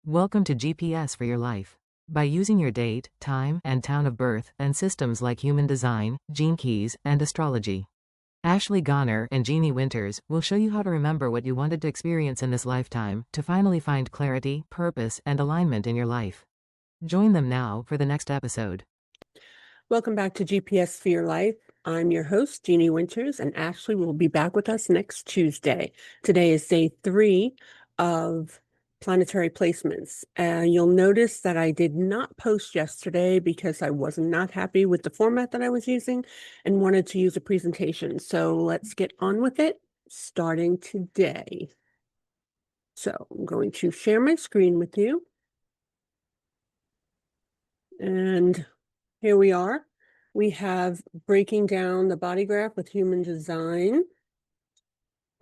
Welcome to GPS for your life. By using your date, time, and town of birth, and systems like human design, gene keys, and astrology, Ashley Goner and Jeannie Winters will show you how to remember what you wanted to experience in this lifetime to finally find clarity, purpose, and alignment in your life. Join them now for the next episode. Welcome back to GPS for Your Life. I'm your host, Jeannie Winters, and Ashley will be back with us next Tuesday. Today is day 3 of planetary placements. And you'll notice that I did not post yesterday because I was not happy with the format that I was using and wanted to use a presentation. So let's get on with it, starting today. So I'm going to share my screen with you. And here we are. We have breaking down the body graph with human design.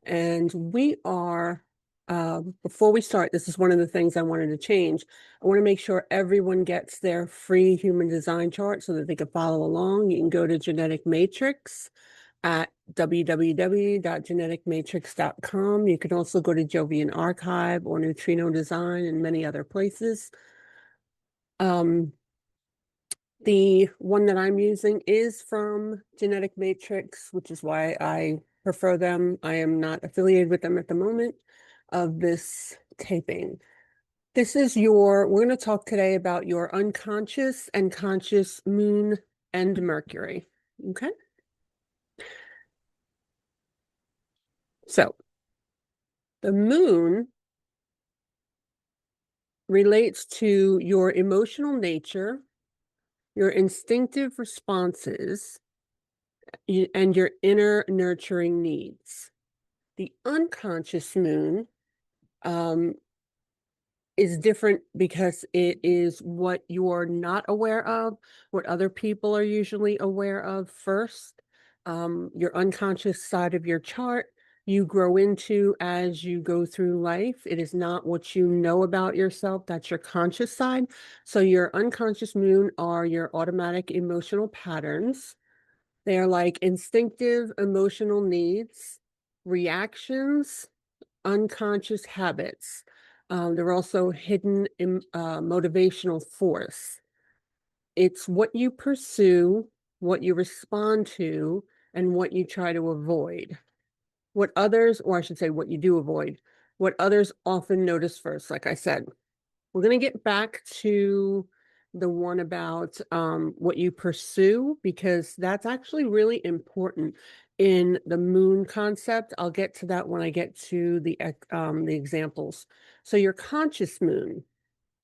And we are, before we start, this is one of the things I wanted to change. I want to make sure everyone gets their free human design chart so that they can follow along. You can go to Genetic Matrix at www.geneticmatrix.com. You can also go to Jovian Archive or Neutrino Design and many other places. The one that I'm using is from Genetic Matrix, which is why I prefer them. I am not affiliated with them at the moment of this taping. We're going to talk today about your unconscious and conscious moon and Mercury. Okay? So, the moon relates to your emotional nature, your instinctive responses, and your inner nurturing needs. The unconscious moon is different because it is what you're not aware of, what other people are usually aware of first. Your unconscious side of your chart, you grow into as you go through life. It is not what you know about yourself. That's your conscious side. So your unconscious moon are your automatic emotional patterns. They are like instinctive emotional needs, reactions, unconscious habits. They're also hidden motivational force. It's what you pursue, what you respond to, and what you try to avoid. What others, or I should say what you do avoid, what others often notice first, like I said. We're going to get back to the one about what you pursue, because that's actually really important in the moon concept. I'll get to that when I get to the examples. So your conscious moon,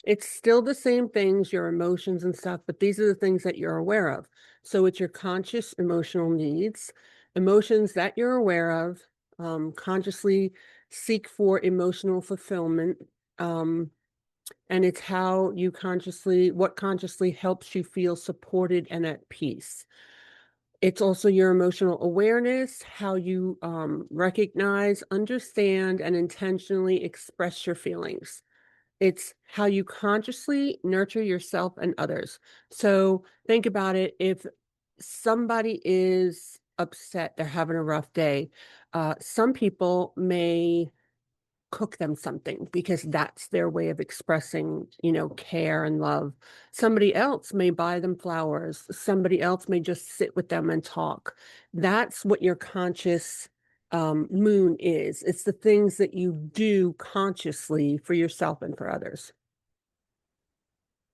it's still the same things, your emotions and stuff, but these are the things that you're aware of. So it's your conscious emotional needs, emotions that you're aware of, consciously seek for emotional fulfillment. And it's how you what consciously helps you feel supported and at peace. It's also your emotional awareness, how you recognize, understand, and intentionally express your feelings. It's how you consciously nurture yourself and others. So think about it. If somebody is upset, they're having a rough day, some people may cook them something because that's their way of expressing, care and love. Somebody else may buy them flowers. Somebody else may just sit with them and talk. That's what your conscious moon is. It's the things that you do consciously for yourself and for others.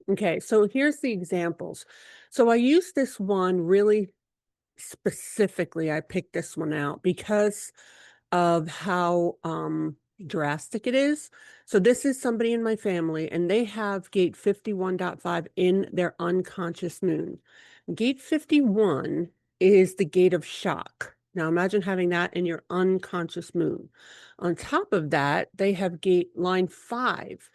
Okay, so here's the examples. So I use this one really specifically. I picked this one out because of how drastic it is. So this is somebody in my family, and they have gate 51.5 in their unconscious moon. Gate 51 is the gate of shock. Now imagine having that in your unconscious moon. On top of that, they have gate line 5.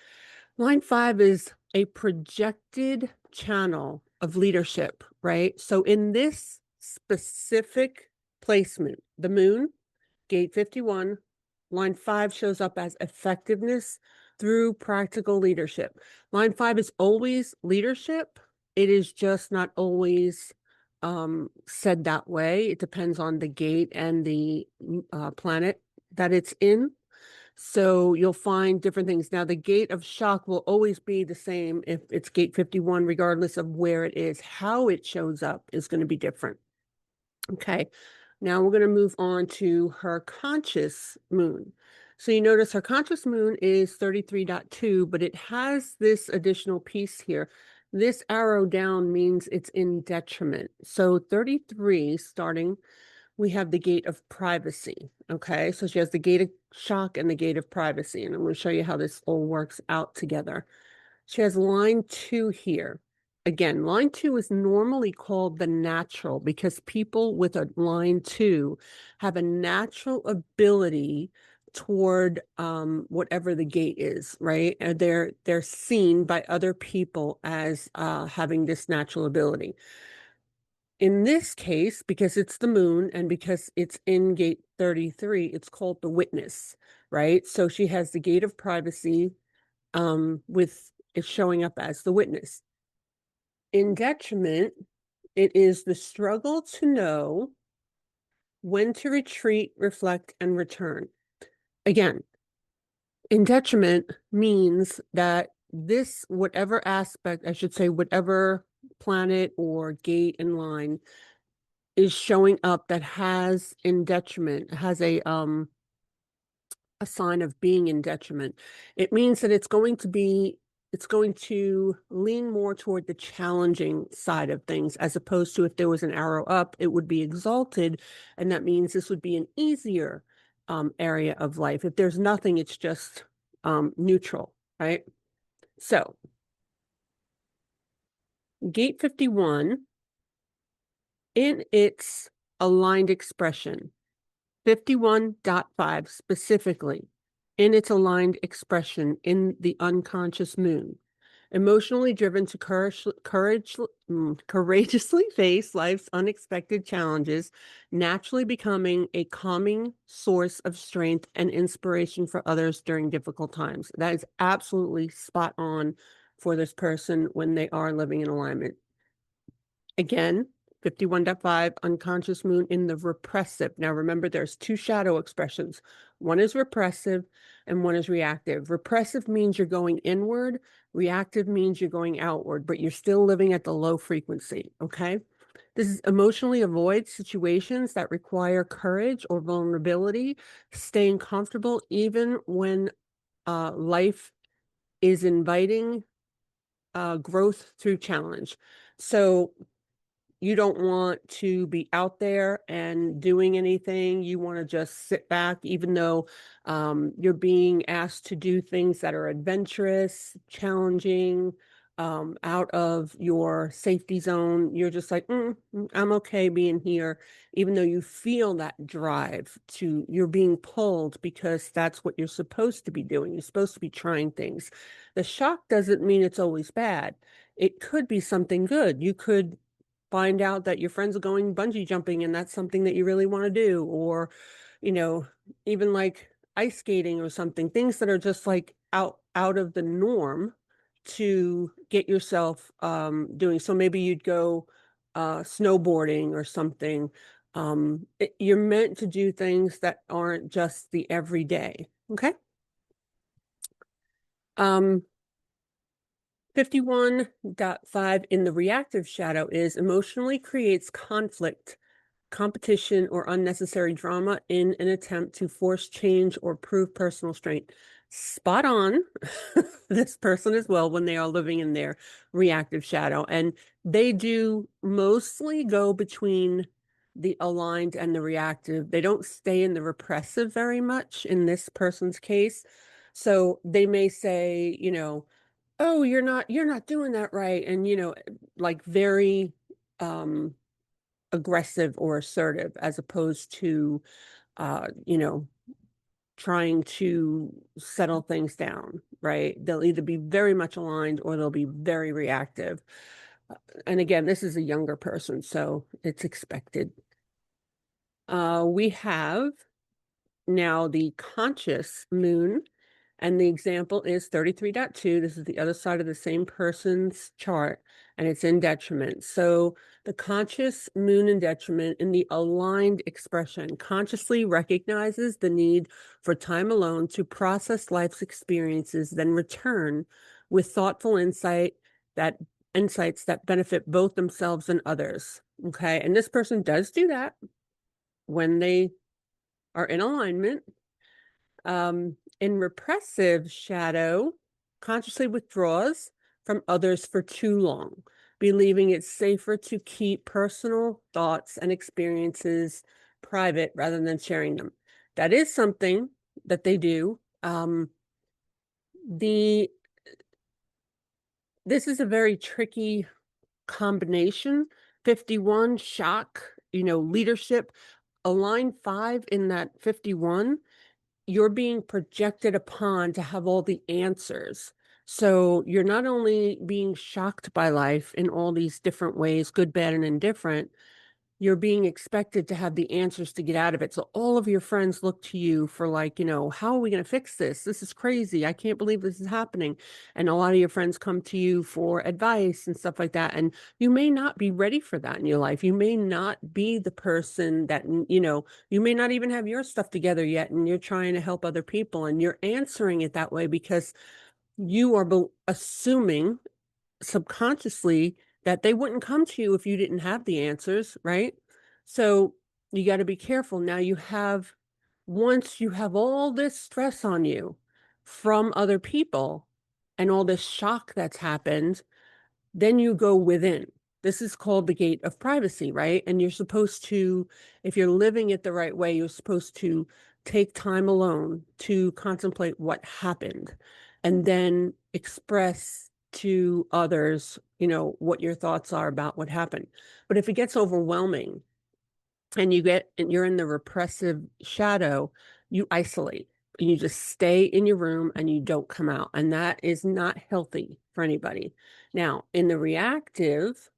Line 5 is a projected channel of leadership, right? So in this specific placement, the moon, gate 51, line 5 shows up as effectiveness through practical leadership. Line 5 is always leadership. It is just not always said that way. It depends on the gate and the planet that it's in. So you'll find different things. Now, the gate of shock will always be the same if it's gate 51, regardless of where it is. How it shows up is going to be different. Okay. Now we're going to move on to her conscious moon. So you notice her conscious moon is 33.2, but it has this additional piece here. This arrow down means it's in detriment. So 33 starting, we have the gate of privacy. Okay, so she has the gate of shock and the gate of privacy, and I'm going to show you how this all works out together. She has line 2 here. Again, line 2 is normally called the natural because people with a line 2 have a natural ability toward whatever the gate is, right? And they're seen by other people as having this natural ability. In this case, because it's the moon and because it's in gate 33, it's called the witness, right? So she has the gate of privacy with it showing up as the witness. In detriment, it is the struggle to know when to retreat, reflect, and return. Again, in detriment means that this, whatever aspect, I should say, whatever planet or gate in line is showing up that has in detriment, has a sign of being in detriment. It means that it's going to lean more toward the challenging side of things, as opposed to if there was an arrow up, it would be exalted, and that means this would be an easier area of life. If there's nothing, it's just neutral, right? So, gate 51, in its aligned expression, 51.5 specifically, in its aligned expression in the unconscious moon, emotionally driven to courageously face life's unexpected challenges, naturally becoming a calming source of strength and inspiration for others during difficult times. That is absolutely spot on for this person when they are living in alignment. Again, 51.5 unconscious moon in the repressive. Now remember, there's two shadow expressions. One is repressive and one is reactive. Repressive means you're going inward. Reactive means you're going outward, but you're still living at the low frequency, okay? This is emotionally avoid situations that require courage or vulnerability, staying comfortable even when life is inviting growth through challenge. So you don't want to be out there and doing anything. You want to just sit back, even though you're being asked to do things that are adventurous, challenging, out of your safety zone. You're just like, I'm okay being here, even though you feel that drive to, you're being pulled because that's what you're supposed to be doing. You're supposed to be trying things. The shock doesn't mean it's always bad. It could be something good. You could find out that your friends are going bungee jumping and that's something that you really want to do, or you know, even like ice skating or something, things that are just like out of the norm to get yourself doing. So maybe you'd go snowboarding or something. You're meant to do things that aren't just the everyday. Okay. um 51.5 in the reactive shadow is emotionally creates conflict, competition, or unnecessary drama in an attempt to force change or prove personal strength. Spot on. This person as well when they are living in their reactive shadow. And they do mostly go between the aligned and the reactive. They don't stay in the repressive very much in this person's case. So they may say, oh, you're not doing that right. And, like very aggressive or assertive, as opposed to trying to settle things down, right? They'll either be very much aligned or they'll be very reactive. And again, this is a younger person, so it's expected. We have now the conscious moon And the example is 33.2. This is the other side of the same person's chart, and it's in detriment. So the conscious moon in detriment in the aligned expression consciously recognizes the need for time alone to process life's experiences, then return with thoughtful insights that benefit both themselves and others. Okay. And this person does do that when they are in alignment. In repressive shadow, consciously withdraws from others for too long, believing it's safer to keep personal thoughts and experiences private rather than sharing them. That is something that they do. The This is a very tricky combination. 51 shock, leadership. A line 5 in that 51, you're being projected upon to have all the answers. So you're not only being shocked by life in all these different ways, good, bad, and indifferent, you're being expected to have the answers to get out of it. So all of your friends look to you for like, how are we going to fix this? This is crazy. I can't believe this is happening. And a lot of your friends come to you for advice and stuff like that. And you may not be ready for that in your life. You may not be the person that, you may not even have your stuff together yet. And you're trying to help other people. And you're answering it that way because you are assuming subconsciously that they wouldn't come to you if you didn't have the answers, right? So you got to be careful. Now once you have all this stress on you from other people and all this shock that's happened, then you go within. This is called the gate of privacy, right? And you're supposed to, if you're living it the right way, you're supposed to take time alone to contemplate what happened and then express to others, what your thoughts are about what happened. But if it gets overwhelming and you're in the repressive shadow, you isolate. You just stay in your room and you don't come out. And that is not healthy for anybody. Now, in the reactive,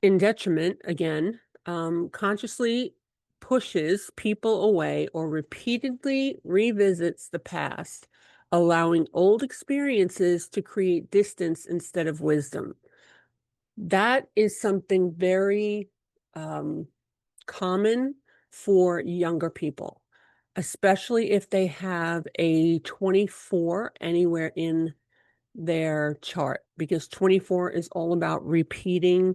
in detriment, again, consciously pushes people away or repeatedly revisits the past, allowing old experiences to create distance instead of wisdom. That is something very common for younger people, especially if they have a 24 anywhere in their chart, because 24 is all about repeating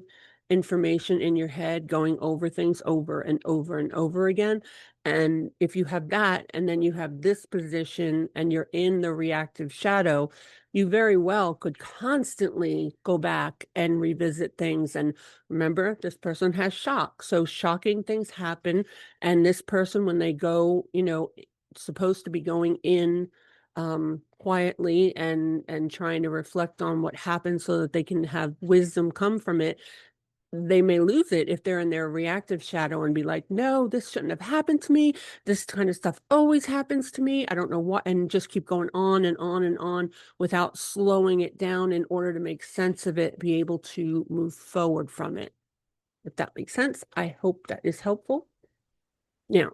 information in your head, going over things over and over and over again. And if you have that, and then you have this position and you're in the reactive shadow, you very well could constantly go back and revisit things. And remember, this person has shock. So shocking things happen. And this person, when they go, supposed to be going in quietly and trying to reflect on what happened so that they can have wisdom come from it, they may lose it if they're in their reactive shadow and be like, no, this shouldn't have happened to me. This kind of stuff always happens to me. I don't know what, and just keep going on and on and on without slowing it down in order to make sense of it, be able to move forward from it. If that makes sense, I hope that is helpful. Now,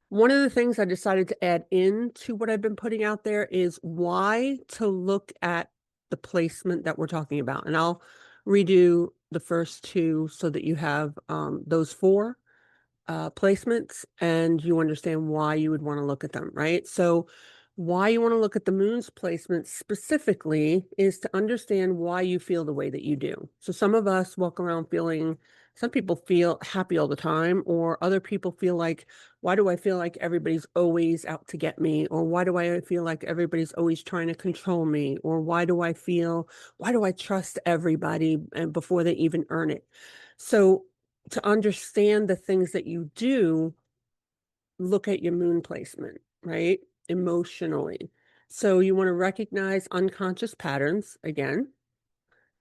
one of the things I decided to add into what I've been putting out there is why to look at the placement that we're talking about. And I'll redo the first two so that you have those four placements and you understand why you would want to look at them, right? So why you want to look at the moon's placement specifically is to understand why you feel the way that you do. So some of us walk around some people feel happy all the time, or other people feel like, why do I feel like everybody's always out to get me? Or why do I feel like everybody's always trying to control me? Or why do I trust everybody and before they even earn it? So to understand the things that you do, look at your moon placement, right? Emotionally. So you want to recognize unconscious patterns again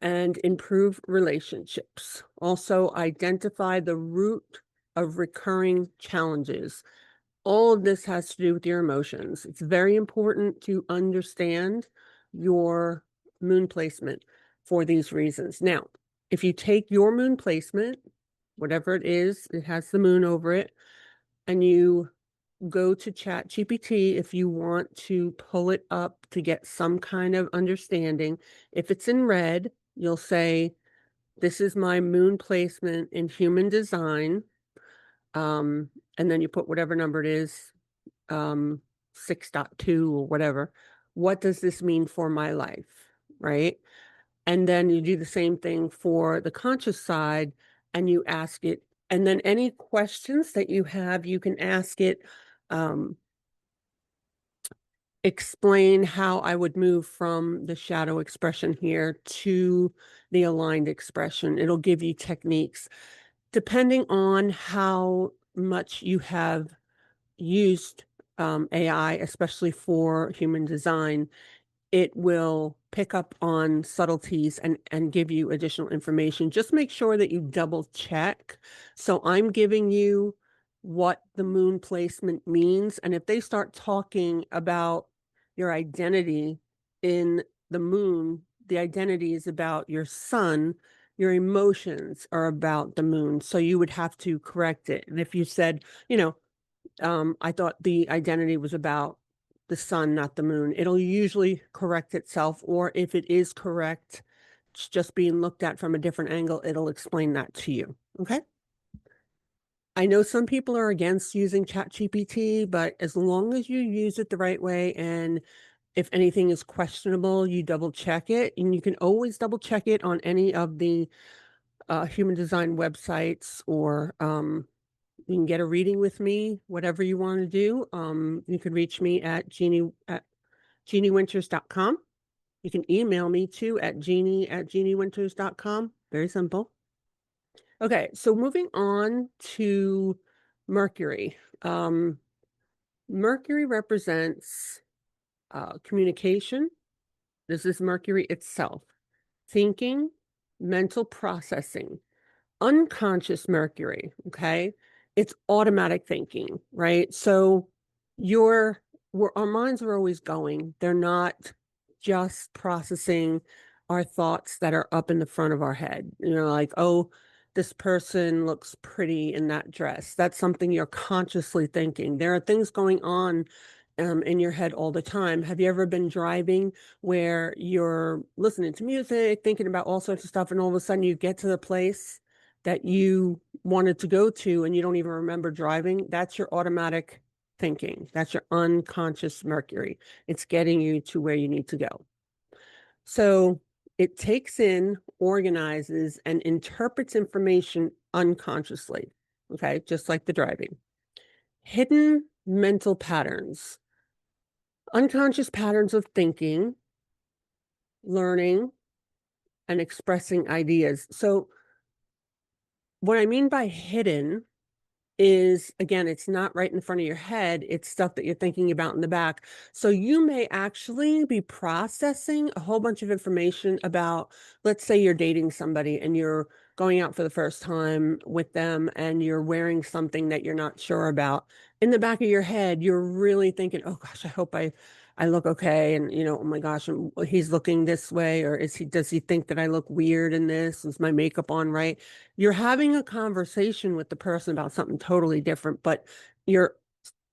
and improve relationships. Also identify the root of recurring challenges. All of this has to do with your emotions. It's very important to understand your moon placement for these reasons. Now, if you take your moon placement, whatever it is, it has the moon over it, and you go to ChatGPT if you want to pull it up to get some kind of understanding. If it's in red, you'll say, this is my moon placement in human design. Um, and then you put whatever number it is, 6.2 or whatever. What does this mean for my life? Right. And then you do the same thing for the conscious side and you ask it. And then any questions that you have, you can ask it, um, explain how I would move from the shadow expression here to the aligned expression. It'll give you techniques depending on how much you have used AI, especially for human design. It will pick up on subtleties and give you additional information. Just make sure that you double check. So I'm giving you what the moon placement means. And if they start talking about your identity in the moon, the identity is about your sun, your emotions are about the moon. So you would have to correct it. And if you said, I thought the identity was about the sun, not the moon. It'll usually correct itself, or if it is correct, it's just being looked at from a different angle, it'll explain that to you. Okay. I know some people are against using ChatGPT, but as long as you use it the right way and if anything is questionable, you double check it, and you can always double check it on any of the human design websites, or you can get a reading with me, whatever you want to do. You can reach me at jeanniewinters.com. You can email me too at jeannie@jeanniewinters.com. Very simple. Okay, so moving on to Mercury. Mercury represents communication. This is Mercury itself. Thinking, mental processing, unconscious Mercury, okay? It's automatic thinking, right? So our minds are always going. They're not just processing our thoughts that are up in the front of our head. Like, oh, this person looks pretty in that dress. That's something you're consciously thinking. There are things going on in your head all the time. Have you ever been driving where you're listening to music, thinking about all sorts of stuff, and all of a sudden you get to the place that you wanted to go to and you don't even remember driving? That's your automatic thinking. That's your unconscious Mercury. It's getting you to where you need to go. So it takes in, organizes, and interprets information unconsciously. Okay, just like the driving. Hidden mental patterns, unconscious patterns of thinking, learning, and expressing ideas. So what I mean by hidden is, again, it's not right in front of your head. It's stuff that you're thinking about in the back. So you may actually be processing a whole bunch of information about, let's say you're dating somebody and you're going out for the first time with them and you're wearing something that you're not sure about. In the back of your head, you're really thinking, oh gosh, I hope I look okay. And, oh my gosh, he's looking this way, or does he think that I look weird in this? Is my makeup on right? You're having a conversation with the person about something totally different, but you're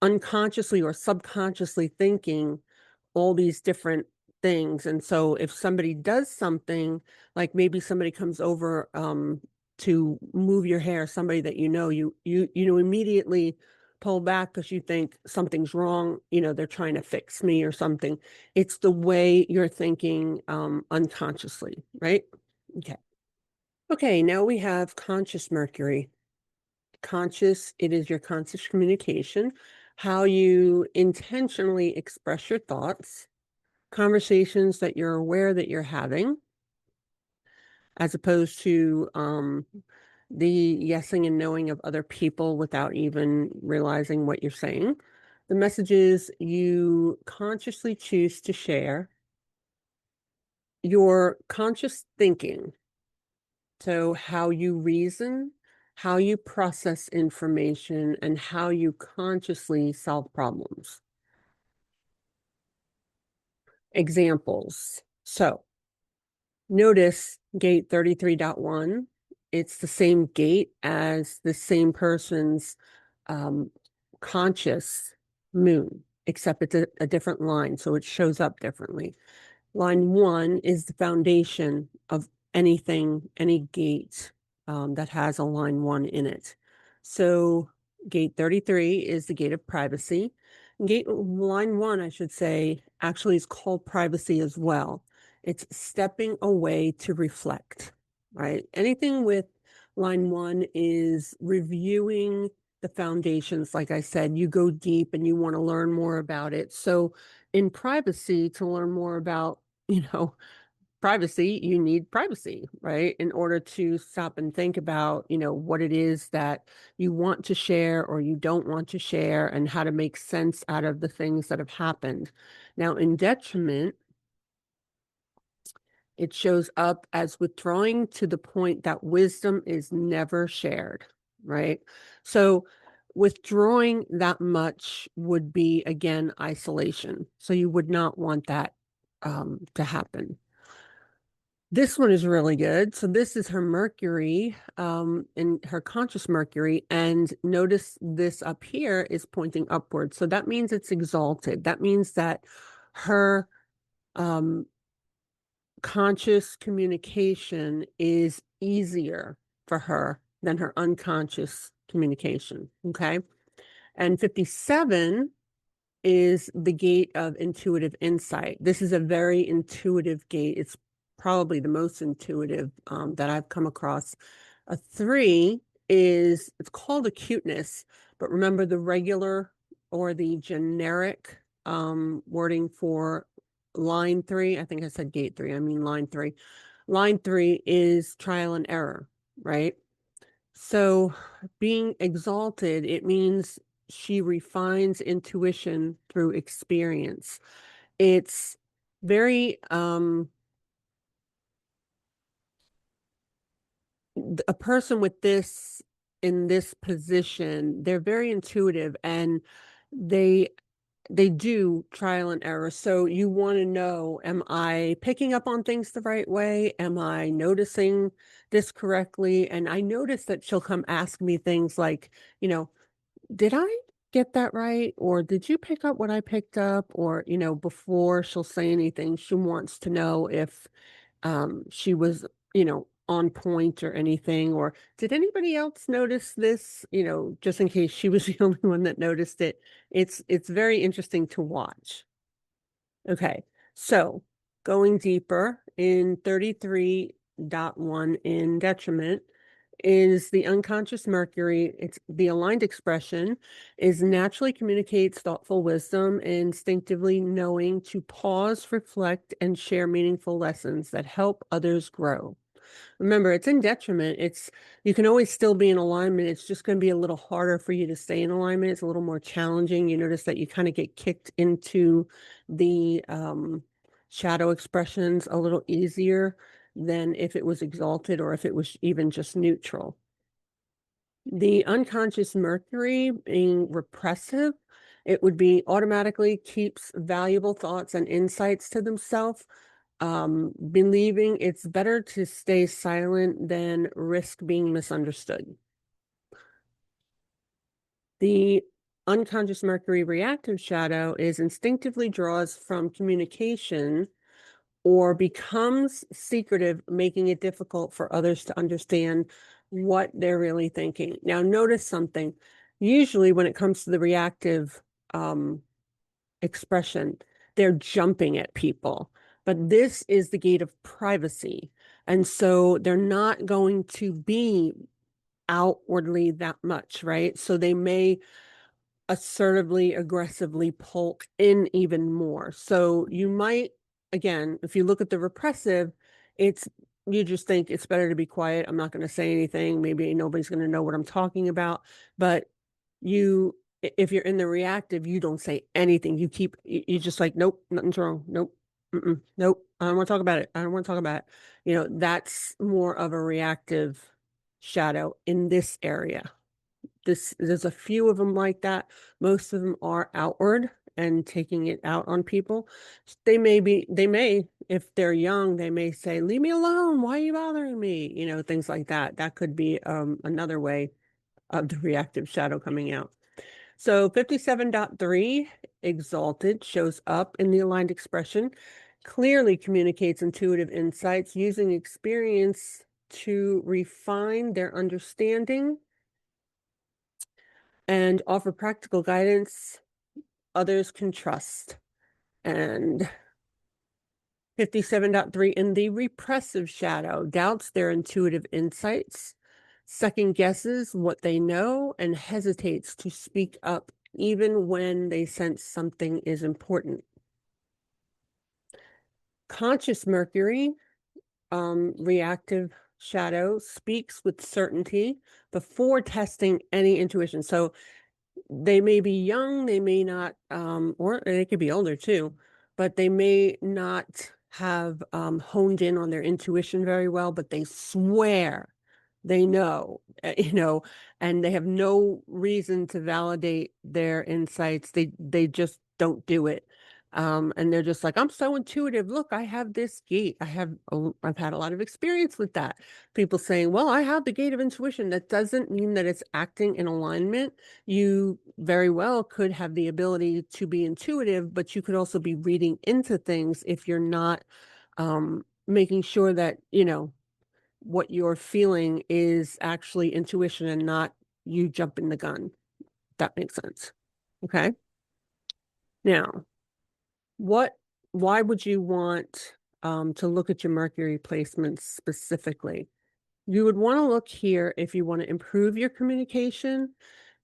unconsciously or subconsciously thinking all these different things. And so if somebody does something, like maybe somebody comes over to move your hair, somebody that you immediately pull back because you think something's wrong, they're trying to fix me or something. It's the way you're thinking unconsciously, right? Okay. Okay, now we have conscious Mercury. Conscious, it is your conscious communication, how you intentionally express your thoughts, conversations that you're aware that you're having, as opposed to the yesing and knowing of other people without even realizing what you're saying. The messages you consciously choose to share, your conscious thinking. So how you reason, how you process information, and how you consciously solve problems. Examples. So notice gate 33.1. It's the same gate as the same person's um, conscious moon, except it's a different line, so it shows up differently. Line 1 is the foundation of anything, any gate that has a line 1 in it. So gate 33 is the gate of privacy. Line 1, I should say, actually is called privacy as well. It's stepping away to reflect, right? Anything with line 1 is reviewing the foundations. Like I said, you go deep and you want to learn more about it. So in privacy, to learn more about, privacy, you need privacy, right? In order to stop and think about, what it is that you want to share or you don't want to share and how to make sense out of the things that have happened. Now, in detriment, it shows up as withdrawing to the point that wisdom is never shared, right? So withdrawing that much would be, again, isolation. So you would not want that to happen. This one is really good. So this is her Mercury, in her conscious Mercury, and notice this up here is pointing upward. So that means it's exalted. That means that her um, conscious communication is easier for her than her unconscious communication. Okay. And 57 is the gate of intuitive insight. This is a very intuitive gate. It's probably the most intuitive that I've come across. A 3 it's called acuteness, but remember the regular or the generic wording for line 3. I think I said gate 3. I mean line 3. Line 3 is trial and error, right? So being exalted, it means she refines intuition through experience. It's very a person with this in this position, they're very intuitive and they they do trial and error. So you want to know, am I picking up on things the right way? Am I noticing this correctly? And I notice that she'll come ask me things like, did I get that right? Or did you pick up what I picked up? Or, before she'll say anything, she wants to know if she was, on point or anything. Or did anybody else notice this? Just in case she was the only one that noticed it. It's very interesting to watch. Okay, so going deeper in 33.1 in detriment is the unconscious Mercury. It's the aligned expression is naturally communicates thoughtful wisdom, instinctively knowing to pause, reflect, and share meaningful lessons that help others grow. Remember, it's in detriment. You can always still be in alignment. It's just going to be a little harder for you to stay in alignment. It's a little more challenging. You notice that you kind of get kicked into the shadow expressions a little easier than if it was exalted or if it was even just neutral. The unconscious Mercury being repressive, it would be automatically keeps valuable thoughts and insights to themselves, believing it's better to stay silent than risk being misunderstood. The unconscious Mercury reactive shadow is instinctively draws from communication or becomes secretive, making it difficult for others to understand what they're really thinking. Now, notice something. Usually, when it comes to the reactive expression, they're jumping at people. But this is the gate of privacy. And so they're not going to be outwardly that much, right? So they may assertively, aggressively pull in even more. So you might, again, if you look at the repressive, you just think it's better to be quiet. I'm not going to say anything. Maybe nobody's going to know what I'm talking about. But if you're in the reactive, you don't say anything. You just like, nope, nothing's wrong. Nope. Nope. I don't want to talk about it. I don't want to talk about it. That's more of a reactive shadow in this area. There's a few of them like that. Most of them are outward and taking it out on people. If they're young, they may say, leave me alone. Why are you bothering me? Things like that. That could be another way of the reactive shadow coming out. So 57.3, exalted, shows up in the aligned expression, clearly communicates intuitive insights using experience to refine their understanding and offer practical guidance others can trust. And 57.3, in the repressive shadow, doubts their intuitive insights, second guesses what they know, and hesitates to speak up even when they sense something is important. Conscious Mercury, reactive shadow, speaks with certainty before testing any intuition. So they may be young, they may not, or they could be older too, but they may not have honed in on their intuition very well, but they swear they know, and they have no reason to validate their insights. They just don't do it. And they're just like, I'm so intuitive. Look, I have this gate. I've had a lot of experience with that. People saying, well, I have the gate of intuition. That doesn't mean that it's acting in alignment. You very well could have the ability to be intuitive, but you could also be reading into things if you're not making sure that, what you're feeling is actually intuition and not you jumping the gun. That makes sense. Okay. Now, what, why would you want to look at your Mercury placements specifically? You would want to look here if you want to improve your communication,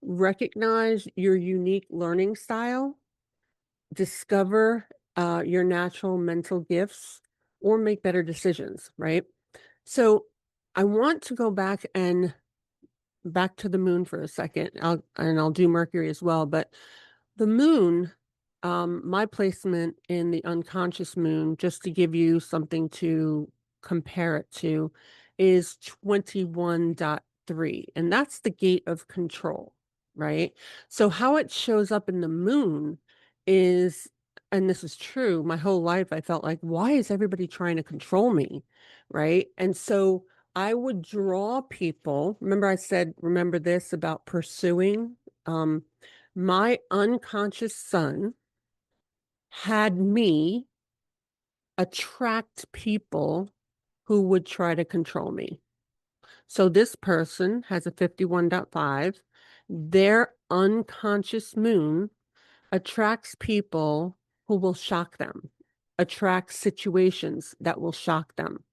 recognize your unique learning style, discover your natural mental gifts, or make better decisions, right? So I want to go back to the moon for a second. I'll do Mercury as well, but the moon, my placement in the unconscious moon, just to give you something to compare it to, is 21.3, and that's the gate of control, right? So how it shows up in the moon is, and this is true, my whole life I felt like, why is everybody trying to control me, right? And so I would draw people. Remember I said, remember this about pursuing? My unconscious son had me attract people who would try to control me. So this person has a 51.5. Their unconscious moon attracts people who will shock them, attracts situations that will shock them.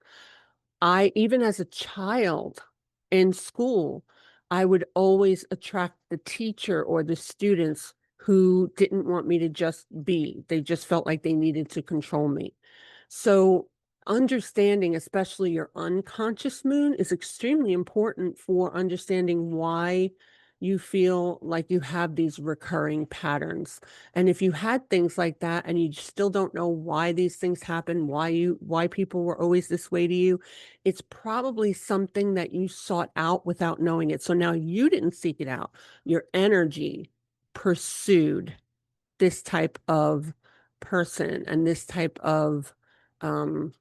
Even as a child in school, I would always attract the teacher or the students who didn't want me to just be. They just felt like they needed to control me. So understanding, especially your unconscious moon, is extremely important for understanding why you feel like you have these recurring patterns. And if you had things like that and you still don't know why these things happen, why people were always this way to you, it's probably something that you sought out without knowing it. So now you didn't seek it out. Your energy pursued this type of person and this type of um,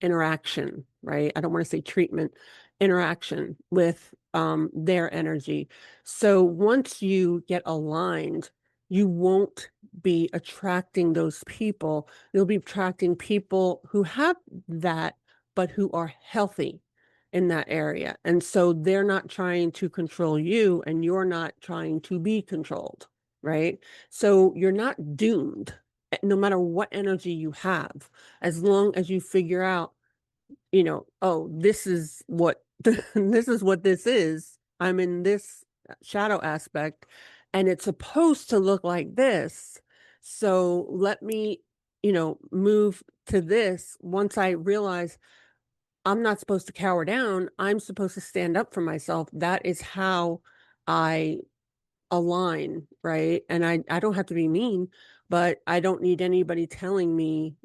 interaction, right? I don't want to say treatment, interaction with their energy. So once you get aligned, you won't be attracting those people. You'll be attracting people who have that, but who are healthy in that area. And so they're not trying to control you and you're not trying to be controlled, right? So you're not doomed no matter what energy you have, as long as you figure out, oh, this is what this is what this is. I'm in this shadow aspect and it's supposed to look like this. So let me, move to this. Once I realize I'm not supposed to cower down, I'm supposed to stand up for myself. That is how I align, right? And I don't have to be mean, but I don't need anybody telling me,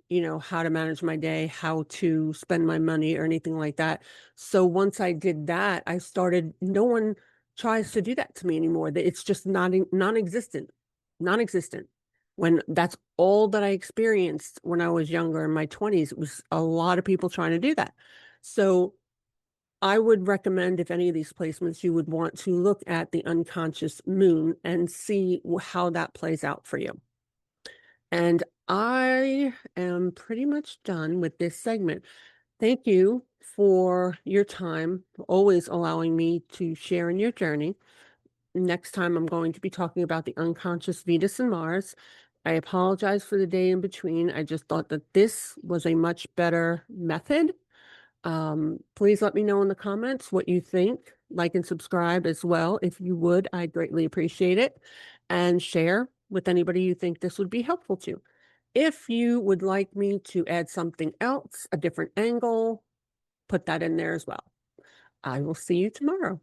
how to manage my day, how to spend my money or anything like that. So once I did that, no one tries to do that to me anymore. It's just non-existent, non-existent. When that's all that I experienced when I was younger in my 20s, it was a lot of people trying to do that. So I would recommend if any of these placements, you would want to look at the unconscious moon and see how that plays out for you. And I am pretty much done with this segment. Thank you for your time, for always allowing me to share in your journey. Next time, I'm going to be talking about the unconscious Venus and Mars. I apologize for the day in between. I just thought that this was a much better method. Please let me know in the comments what you think. Like and subscribe as well. If you would, I'd greatly appreciate it. And share with anybody you think this would be helpful to. If you would like me to add something else, a different angle, put that in there as well. I will see you tomorrow.